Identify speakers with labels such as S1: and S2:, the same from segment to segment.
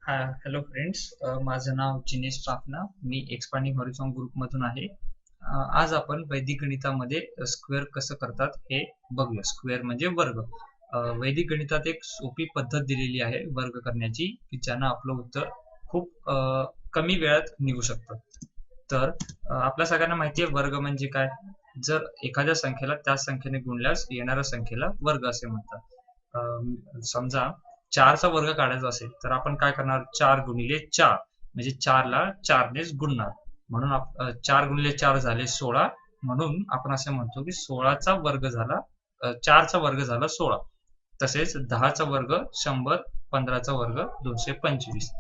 S1: Hello friends. माझं नाव जिनेश प्रापना. मी expanding horizon ग्रुपमधून आहे. आज आपण वैदिक गणितामध्ये स्क्वेअर कसं करतात हे बघूया. स्क्वेअर म्हणजे वर्ग. वैदिक गणितात एक सोपी पद्धत दिलेली आहे वर्ग करण्याची, की ज्यानं आपलं उत्तर खूप कमी वेळात निघू शकतं. तर आपल्या सगळ्यांना माहिती आहे वर्ग म्हणजे काय. जर एखाद्या संख्येला त्याच संख्येने गुणल्यास येणाऱ्या संख्येला वर्ग असे म्हणतात. समजा 4चा वर्ग काढायचा असेल तर आपण काय करणार, 4 गुणिले 4 म्हणजे 4ला 4नेच गुणणार. म्हणून 4 गुणिले 4 झाले 16. म्हणून आपण असे म्हणतो की 16चा वर्ग झाला, 4चा वर्ग झाला 16. तसेच 10चा वर्ग 100, 15चा वर्ग 225.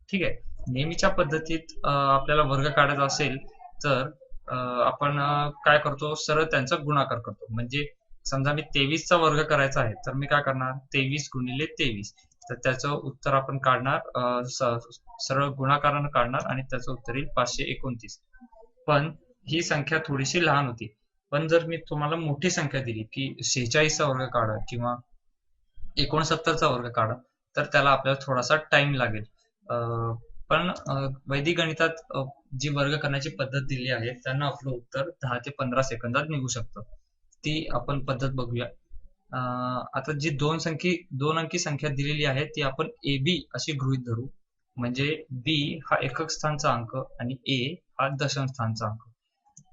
S1: ठीक आहे. नेहमीच्या पद्धतीत आपल्याला वर्ग काढायचा असेल तर आपण काय करतो, सरळ त्यांचा गुणाकार करतो. म्हणजे समजा मी 23चा वर्ग करायचा आहे तर मी काय करणार, 23 गुणिले 23. तर त्याचं उत्तर आपण काढणार, सरळ गुणाकारानं काढणार आणि त्याचं उत्तर येईल 529. पण ही संख्या थोडीशी लहान होती. पण जर मी तुम्हाला मोठी संख्या दिली की 46चा वर्ग काढा किंवा 69चा वर्ग काढा, तर त्याला आपल्याला थोडासा टाइम लागेल. पण वैदिक गणितात जी वर्ग करण्याची पद्धत दिली आहे त्यांना आपलं उत्तर 10 ते 15 सेकंदात निघू शकतं. ती आपण पद्धत बघूया. आता जी दोन अंकी संख्या दिलेली आहे ती आपण ए बी अशी गृहीत धरू. म्हणजे बी हा एकक स्थानचा अंक आणि ए हा दशम स्थानचा अंक.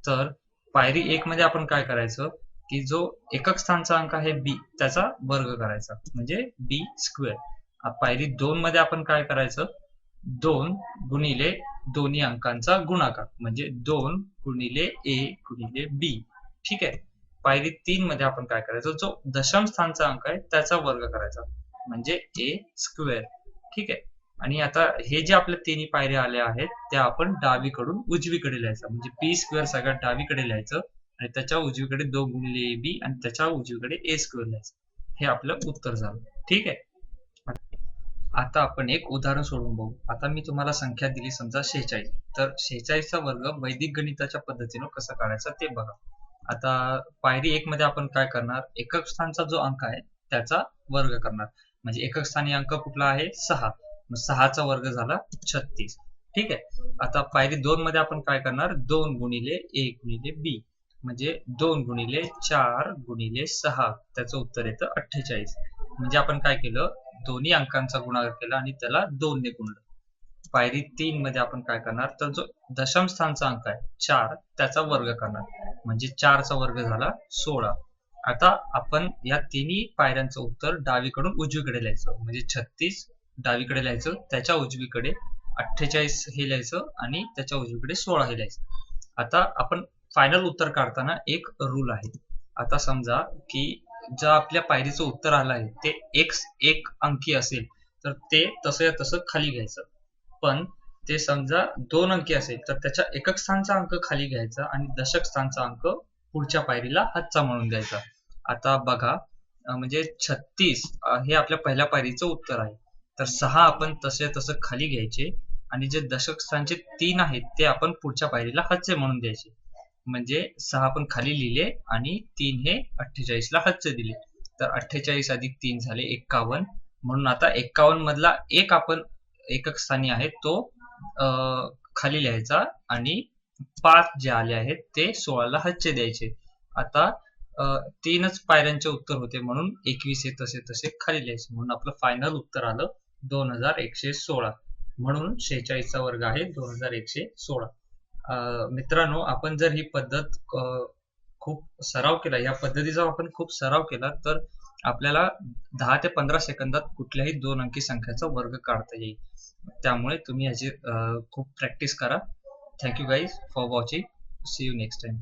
S1: तर पायरी 1 मध्ये आपण काय करायचं, की जो एकक स्थानचा अंक आहे बी त्याचा वर्ग करायचा म्हणजे बी स्क्वेअर. पायरी 2 मध्ये आपण काय करायचं, 2 गुणिले दोन्ही अंकांचा गुणाकार म्हणजे 2 गुणिले ए गुणिले बी. ठीक आहे. पायरी 3 मध्ये आपण काय करायचं, जो दशम स्थानचा अंक आहे त्याचा वर्ग करायचा म्हणजे ए स्क्वेअर. ठीक आहे. आणि आता हे जे आपल्या तिन्ही पायऱ्या आल्या आहेत त्या आपण डावीकडून उजवीकडे लिहायचं म्हणजे पी स्क्वेअर सगळ्यात डावीकडे लिहायचं आणि त्याच्या उजवीकडे 2 गुणिले ए बी आणि त्याच्या उजवीकडे ए स्क्वेअर लिहायचं. हे आपलं उत्तर झालं. ठीक आहे. आता आपण एक उदाहरण सोडून बघू. आता मी तुम्हाला संख्या दिली समजा 46. तर 46चा वर्ग वैदिक गणिताच्या पद्धतीनं कसं काढायचा ते बघा. आता पायरी 1 मध्ये आपण काय करणार, एकक स्थानचा जो अंक आहे त्याचा वर्ग करणार. म्हणजे एकक स्थानी अंक कुठला आहे, 6. मग 6चा वर्ग झाला 36. ठीक आहे. आता पायरी 2 मध्ये आपण काय करणार, 2 गुणिले ए गुणिले बी म्हणजे 2 गुणिले 4 गुणिले 6 त्याचं उत्तर येतं 48. म्हणजे आपण काय केलं, दोन्ही अंकांचा गुणाकार केला आणि त्याला 2 ने गुणलं. पायरी 3 मध्ये आपण काय करणार, तर जो दशम स्थानचा अंक आहे 4 त्याचा वर्ग करणार म्हणजे 4चा वर्ग झाला 16. आता आपण या तिन्ही पायऱ्यांचं उत्तर डावीकडून उजवीकडे लिहायचं म्हणजे 36 डावीकडे लिहायचं, त्याच्या उजवीकडे 48 हे लिहायचं आणि त्याच्या उजवीकडे 16 हे लिहायचं. आता आपण फायनल उत्तर काढताना एक रूल आहे. आता समजा की ज्या आपल्या पायरीचं उत्तर आलं आहे ते एक अंकी असेल तर ते तसं तसं खाली घ्यायचं. पण ते समजा 2 अंकी असेल तर त्याच्या एकक स्थानचा अंक खाली घ्यायचा आणि दशक स्थानचा अंक पुढच्या पायरीला हातचा म्हणून द्यायचा. आता बघा, म्हणजे 36 हे आपल्या पहिल्या पायरीचं उत्तर आहे. तर 6 आपण तसे तसं खाली घ्यायचे आणि जे दशक स्थानचे 3 आहेत ते आपण पुढच्या पायरीला हातचे म्हणून द्यायचे. म्हणजे 6 आपण खाली लिहिले आणि 3 हे 48ला हातचे दिले. तर 48 अधिक 3 झाले 51. म्हणून आता 51 मधला एक आपण एकक स्थानी आहे तो खाली लिहायचा आणि 5 जे आले आहेत ते 16ला हातचे द्यायचे. आता 3च पायऱ्यांचे उत्तर होते म्हणून 21 हे तसे तसे खाली लिहायचे. म्हणून आपलं फायनल उत्तर आलं 2116. म्हणून 46चा वर्ग आहे 2116. मित्रांनो, आपण जर ही पद्धत खूप सराव केला, या पद्धतीचा आपण खूप सराव केला तर आपल्याला 10 ते 15 सेकंदात कुठल्याही 2 अंकी संख्येचा वर्ग काढता येईल. त्यामुळे तुम्ही याची खूप प्रॅक्टिस करा. Thank you guys for watching. See you next time.